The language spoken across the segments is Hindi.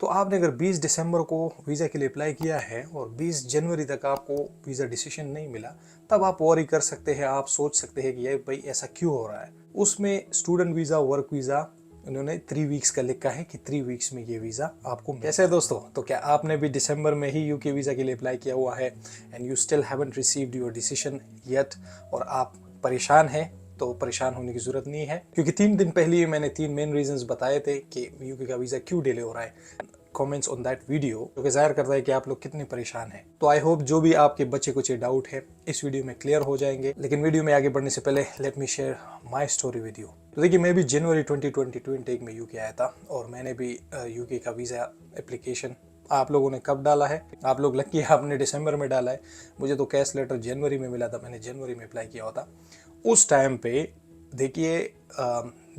तो आपने अगर 20 दिसंबर को वीज़ा के लिए अप्लाई किया है और 20 जनवरी तक आपको वीज़ा डिसीजन नहीं मिला, तब आप वॉरी कर सकते हैं। आप सोच सकते हैं कि ये भाई ऐसा क्यों हो रहा है। उसमें स्टूडेंट वीज़ा, वर्क वीज़ा उन्होंने 3 वीक्स का लिखा है कि 3 वीक्स में ये वीज़ा आपको कैसे है दोस्तों। तो क्या आपने भी दिसंबर में ही यूके वीज़ा के लिए अप्लाई किया हुआ है and you still haven't received your decision yet, और आप परेशान हैं? तो परेशान होने की ज़रूरत नहीं है, क्योंकि 3 दिन पहले ही मैंने 3 मेन रीजंस बताए थे कि यूके का वीज़ा क्यों डिले हो रहा है। कमेंट्स ऑन दैट वीडियो जो कि जाहिर करता है कि आप लोग कितने परेशान हैं। तो आई होप जो भी आपके बच्चे कुछ डाउट है इस वीडियो में क्लियर हो जाएंगे। लेकिन वीडियो में आगे बढ़ने से पहले let me share my story with you. तो देखिए, मैं भी जनवरी 2022 इंटेक में यूके आया था और मैंने भी यूके का वीज़ा एप्लीकेशन आप लोगों ने कब डाला है? आप लोग लकी है, आपने दिसंबर में डाला है। मुझे तो कैश लेटर जनवरी में मिला था, मैंने जनवरी में अप्लाई किया होता। उस टाइम पे देखिए,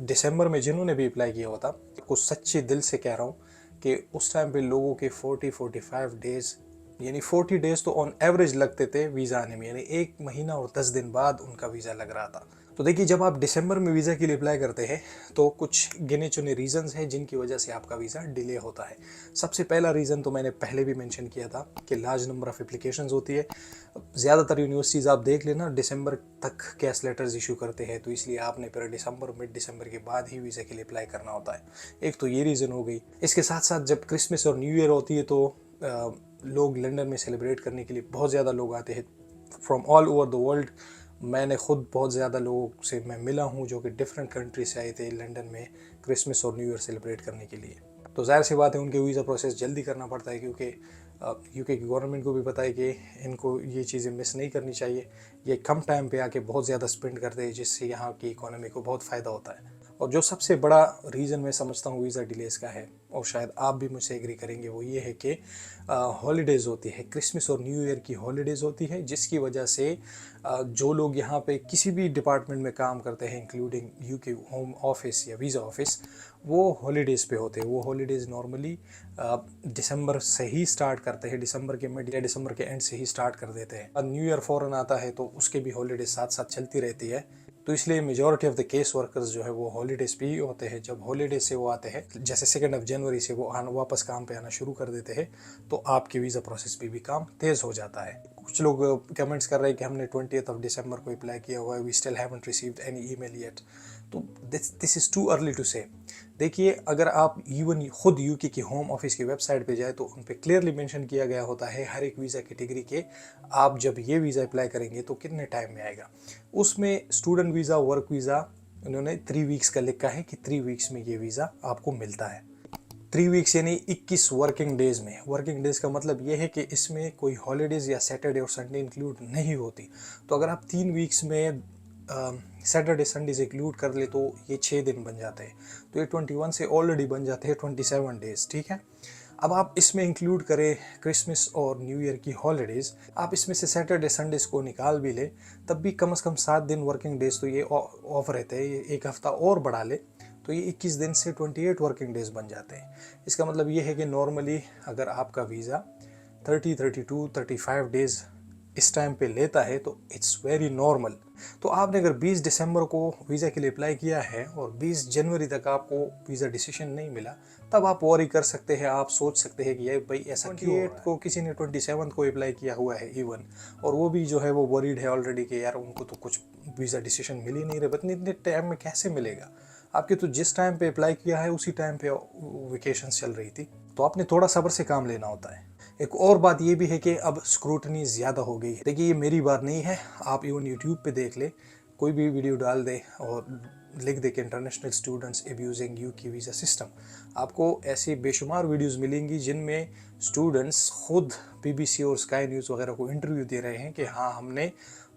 दिसंबर में जिन्होंने भी अप्लाई किया होता, कुछ सच्चे दिल से कह रहा हूँ कि उस टाइम पे लोगों के 40-45 डेज, यानी 40 डेज तो ऑन एवरेज लगते थे वीज़ा आने में, यानी 1 महीना और 10 दिन बाद उनका वीज़ा लग रहा था। तो देखिए, जब आप दिसंबर में वीज़ा के लिए अप्लाई करते हैं तो कुछ गिने चुने रीजंस हैं जिनकी वजह से आपका वीज़ा डिले होता है। सबसे पहला रीज़न तो मैंने पहले भी मेंशन किया था कि लार्ज नंबर ऑफ़ एप्लीकेशंस होती है। ज़्यादातर यूनिवर्सिटीज़ आप देख लेना दिसंबर तक कैश लेटर्स इशू करते हैं, तो इसलिए आपने फिर दिसंबर, मिड दिसंबर के बाद ही वीज़ा के लिए अप्लाई करना होता है। एक तो ये रीज़न हो गई। इसके साथ साथ जब क्रिसमस और न्यू ईयर होती है तो लोग लंदन में सेलिब्रेट करने के लिए बहुत ज़्यादा लोग आते हैं from all over the world. मैंने खुद बहुत ज़्यादा लोगों से मैं मिला हूँ जो कि डिफरेंट कंट्री से आए थे लंदन में क्रिसमस और न्यू ईयर सेलिब्रेट करने के लिए। तो जाहिर सी बात है उनके वीज़ा प्रोसेस जल्दी करना पड़ता है, क्योंकि यूके की गवर्नमेंट को भी पता है कि इनको ये चीज़ें मिस नहीं करनी चाहिए। ये कम टाइम पे आके बहुत ज़्यादा स्पेंड करते हैं, जिससे यहाँ की इकोनॉमी को बहुत फ़ायदा होता है। और जो सबसे बड़ा रीज़न मैं समझता हूँ वीज़ा डिलेस का है, और शायद आप भी मुझसे एग्री करेंगे, वो ये है कि हॉलीडेज़ होती है, क्रिसमस और न्यू ईयर की हॉलीडेज़ होती है, जिसकी वजह से जो लोग यहाँ पे किसी भी डिपार्टमेंट में काम करते हैं इंक्लूडिंग यूके होम ऑफिस या वीज़ा ऑफिस, वो हॉलीडेज़ पे होते हैं। वो हॉलीडेज़ नॉर्मली दिसंबर से ही स्टार्ट करते हैं, दिसंबर के मिड या दिसंबर के एंड से ही स्टार्ट कर देते हैं। न्यू ईयर फ़ौरन आता है तो उसके भी हॉलीडेज साथ साथ चलती रहती है। तो इसलिए majority of the case workers जो है वो हॉलीडेज पे ही होते हैं। जब हॉलीडेज से वो आते हैं, जैसे 2 जनवरी से वो वापस काम पे आना शुरू कर देते हैं, तो आपके वीज़ा प्रोसेस पे भी काम तेज़ हो जाता है। कुछ लोग कमेंट्स कर रहे हैं कि हमने 20th ऑफ दिसंबर को अप्लाई किया हुआ है, we still haven't received any email yet. तो this is too early to say. देखिए, अगर आप इवन खुद यूके की होम ऑफिस की वेबसाइट पे जाए तो उन पे क्लियरली मेंशन किया गया होता है हर एक वीज़ा कैटेगरी के, आप जब ये वीज़ा अप्लाई करेंगे तो कितने टाइम में आएगा। उसमें स्टूडेंट वीज़ा, वर्क वीज़ा उन्होंने 3 वीक्स का लिखा है कि 3 वीक्स में ये वीज़ा आपको मिलता है। 3 वीक्स यानी 21 वर्किंग डेज़ में। वर्किंग डेज़ का मतलब ये है कि इसमें कोई हॉलीडेज़ या सैटरडे और संडे इंक्लूड नहीं होती। तो अगर आप 3 वीक्स में सैटरडे संडेज इंक्लूड कर ले तो ये 6 दिन बन जाते हैं। तो ये 21 से ऑलरेडी बन जाते हैं 27 डेज़, ठीक है। अब आप इसमें इंक्लूड करें क्रिसमस और न्यू ईयर की हॉलीडेज़, आप इसमें से सैटरडे संडेज़ को निकाल भी ले, तब भी कम से कम 7 दिन वर्किंग डेज़ तो ये ऑफ रहते हैं। ये एक हफ़्ता और बढ़ा ले तो ये 21 दिन से 28 वर्किंग डेज़ बन जाते हैं। इसका मतलब ये है कि नॉर्मली अगर आपका वीज़ा 30, 32, 35 डेज़ इस टाइम पे लेता है तो इट्स वेरी नॉर्मल। तो आपने अगर 20 दिसंबर को वीज़ा के लिए अप्लाई किया है और 20 जनवरी तक आपको वीज़ा डिसीजन नहीं मिला, तब आप वॉरी कर सकते हैं। आप सोच सकते हैं कि ये भाई ऐसा क्यों हो रहा है। 28 को किसी ने 27 को अप्लाई किया हुआ है इवन, और वो भी जो है वो वरीड है ऑलरेडी कि यार उनको तो कुछ वीज़ा डिसीजन मिल ही नहीं रहा। इतने इतने टाइम में कैसे मिलेगा? आपके तो जिस टाइम पे अप्लाई किया है उसी टाइम पे वेकेशन चल रही थी। तो आपने थोड़ा सब्र से काम लेना होता है। एक और बात ये भी है कि अब स्क्रूटनी ज़्यादा हो गई है। देखिए, ये मेरी बात नहीं है, आप इवन यूट्यूब पे देख ले, कोई भी वीडियो डाल दे और लिख दे कि international students abusing UK visa system, आपको ऐसी बेशुमार वीडियोस मिलेंगी जिनमें स्टूडेंट्स खुद बीबीसी और स्काई न्यूज़ वगैरह को इंटरव्यू दे रहे हैं कि हाँ, हमने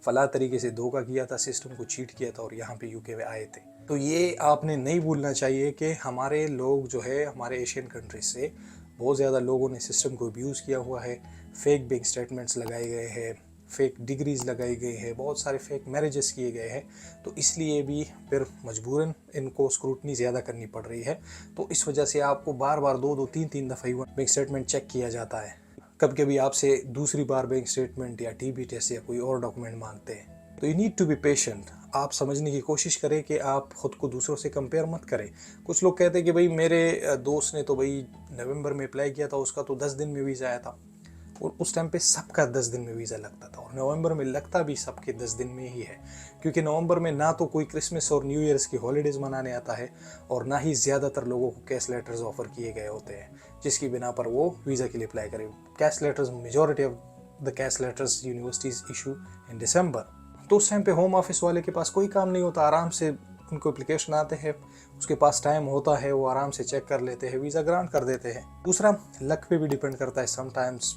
फला तरीके से धोखा किया था, सिस्टम को चीट किया था और यहाँ पे यूके में आए थे। तो ये आपने नहीं भूलना चाहिए कि हमारे लोग जो है, हमारे एशियन कंट्रीज से बहुत ज़्यादा लोगों ने सिस्टम को अब्यूज़ किया हुआ है। फेक बैंक स्टेटमेंट्स लगाए गए हैं, फेक डिग्रीज़ लगाई गई है, बहुत सारे फेक मैरिजेस किए गए हैं। तो इसलिए भी फिर मजबूरन इनको स्क्रूटनी ज़्यादा करनी पड़ रही है। तो इस वजह से आपको बार बार 2-2, 3-3 दफ़ा बैंक स्टेटमेंट चेक किया जाता है। कभी कभी आपसे दूसरी बार बैंक स्टेटमेंट या टीबी टेस्ट या कोई और डॉक्यूमेंट मांगते हैं। तो you need to be patient. आप समझने की कोशिश करें कि आप ख़ुद को दूसरों से कंपेयर मत करें। कुछ लोग कहते हैं कि भाई मेरे दोस्त ने तो भाई नवंबर में अप्लाई किया था, उसका तो 10 दिन में वीज़ा आया था। और उस टाइम पे सबका 10 दिन में वीज़ा लगता था, और नवंबर में लगता भी सबके 10 दिन में ही है, क्योंकि नवंबर में ना तो कोई क्रिसमस और न्यू ईयर्स की हॉलीडेज़ मनाने आता है, और ना ही ज़्यादातर लोगों को कैश लेटर्स ऑफर किए गए होते हैं जिसकी बिना पर वो वीज़ा के लिए अप्लाई करें। CAS letters, majority of the CAS letters universities issue in December. तो उस टाइम पे होम ऑफिस वाले के पास कोई काम नहीं होता, आराम से उनको एप्लीकेशन आते हैं, उसके पास टाइम होता है, वो आराम से चेक कर लेते हैं, वीज़ा ग्रांट कर देते हैं। दूसरा, लक पे भी डिपेंड करता है, समटाइम्स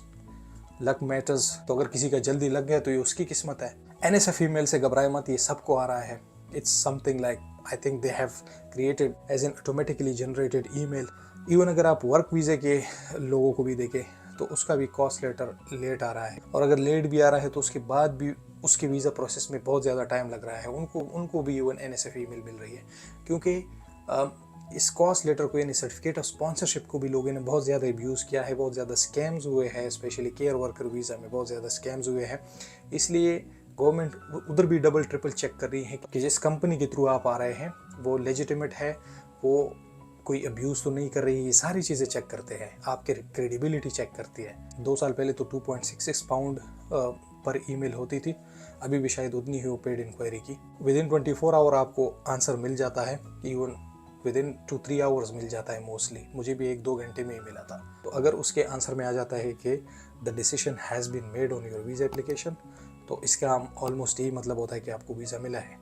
लक मैटर्स। तो अगर किसी का जल्दी लग गया तो ये उसकी किस्मत है। NSF ईमेल से घबराए मत, ये सबको आ रहा है। It's something like I think they have created as an automatically generated email. Even अगर आप वर्क वीज़े के लोगों को भी देखें तो उसका भी कॉस्ट लेटर लेट आ रहा है, और अगर लेट भी आ रहा है तो उसके बाद भी उसके वीज़ा प्रोसेस में बहुत ज़्यादा टाइम लग रहा है। उनको भी इवन NSF ईमेल मिल रही है, क्योंकि इस कॉस्ट लेटर को यानी सर्टिफिकेट ऑफ स्पॉन्सरशिप को भी लोगों ने बहुत ज़्यादा अब्यूज़ किया है, बहुत ज़्यादा स्कैम्स हुए हैं, स्पेशली केयर वर्कर वीज़ा में बहुत ज़्यादा स्कैम्स हुए हैं। इसलिए गवर्नमेंट उधर भी डबल ट्रिपल चेक कर रही है कि जिस कंपनी के थ्रू आप आ रहे हैं वो लेजिटिमेट है, वो कोई अब्यूज़ तो नहीं कर रही है। ये सारी चीज़ें चेक करते हैं, आपके क्रेडिबिलिटी चेक करती है। 2 साल पहले तो 2.66 पाउंड पर ईमेल होती थी, अभी भी शायद उतनी ही वो पेड इंक्वायरी की। विद इन 24 आवर आपको आंसर मिल जाता है, इवन विद इन 2-3 आवर्स मिल जाता है मोस्टली। मुझे भी 1-2 घंटे में ही मिला था। तो अगर उसके आंसर में आ जाता है कि the decision has been made on your visa application, तो इसका ऑलमोस्ट यही मतलब होता है कि आपको वीज़ा मिला है।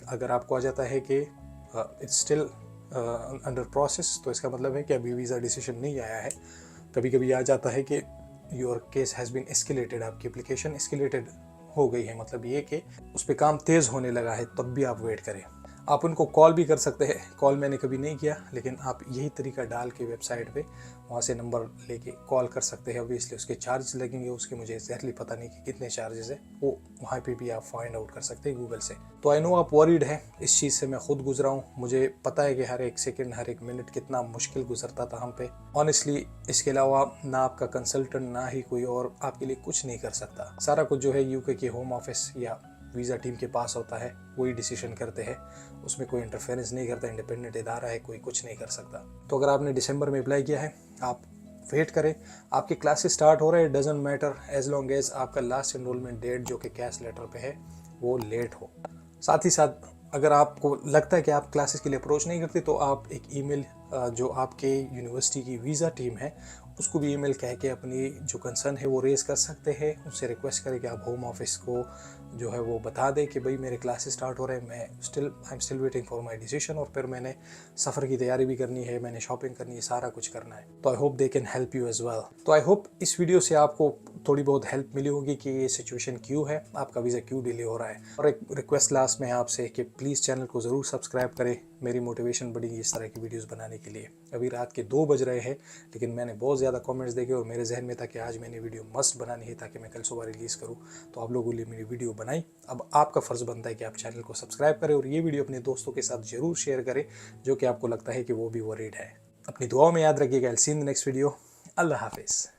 अगर आपको आ जाता है कि इट्स स्टिल अंडर प्रोसेस, तो इसका मतलब है कि अभी वीज़ा डिसीजन नहीं आया है। कभी कभी आ जाता है कि your case has been escalated, आपकी एप्लीकेशन एस्केलेटेड हो गई है, मतलब ये कि उस पर काम तेज़ होने लगा है, तब भी आप वेट करें। आप उनको कॉल भी कर सकते हैं। कॉल मैंने कभी नहीं किया, लेकिन आप यही तरीका डाल के वेबसाइट पे वहाँ से नंबर लेके कॉल कर सकते हैं। ऑब्वियसली उसके चार्ज लगेंगे, उसके मुझे एग्जैक्टली पता नहीं कि कितने चार्जेस है, वो वहाँ पे भी आप फाइंड आउट कर सकते हैं गूगल से। तो आई नो आप वरीड है, इस चीज़ से मैं खुद गुजरा हूँ, मुझे पता है कि हर एक सेकेंड, हर एक मिनट कितना मुश्किल गुजरता था हम पे। ऑनेस्टली इसके अलावा ना आपका कंसल्टेंट, ना ही कोई और आपके लिए कुछ नहीं कर सकता। सारा कुछ जो है यूके के होम ऑफिस या वीज़ा टीम के पास होता है, वही डिसीजन करते हैं, उसमें कोई इंटरफेरेंस नहीं करता, इंडिपेंडेंट इदारा है, कोई कुछ नहीं कर सकता। तो अगर आपने दिसंबर में अप्लाई किया है, आप वेट करें, आपके क्लासेस स्टार्ट हो रहे हैं, doesn't matter as long as आपका लास्ट एनरोलमेंट डेट जो कि कैश लेटर पे है वो लेट हो। साथ ही साथ अगर आपको लगता है कि आप क्लासेस के लिए अप्रोच नहीं करते, तो आप एक ईमेल जो आपके यूनिवर्सिटी की वीज़ा टीम है उसको भी ईमेल कह के अपनी जो कंसर्न है वो रेज़ कर सकते हैं। उनसे रिक्वेस्ट करें कि आप होम ऑफिस को जो है वो बता दें कि भाई मेरे क्लासेस स्टार्ट हो रहे हैं, मैं I am still waiting for my decision, और फिर मैंने सफ़र की तैयारी भी करनी है, मैंने शॉपिंग करनी है, सारा कुछ करना है। तो I hope they can help you as well. तो आई होप इस वीडियो से आपको थोड़ी बहुत हेल्प मिली होगी कि ये सिचुएशन क्यों है, आपका वीज़ा क्यों डिले हो रहा है। और एक रिक्वेस्ट लास्ट में आपसे कि प्लीज़ चैनल को ज़रूर सब्सक्राइब करें, मेरी मोटिवेशन बढ़ेगी इस तरह की वीडियोस बनाने के लिए। अभी रात के 2 बज रहे हैं, लेकिन मैंने बहुत ज़्यादा कमेंट्स देखे और मेरे जहन में था कि आज मैंने वीडियो मस्ट बनानी है ताकि मैं कल सुबह रिलीज़ करूँ। तो आप लोगों के लिए मेरी वीडियो बनाई। अब आपका फ़र्ज़ बनता है कि आप चैनल को सब्सक्राइब करें और ये वीडियो अपने दोस्तों के साथ ज़रूर शेयर करें जो कि आपको लगता है कि वो भी वरीड है। अपनी दुआओं में याद रखिएगा। I will see in the next video. अल्लाह हाफिज़।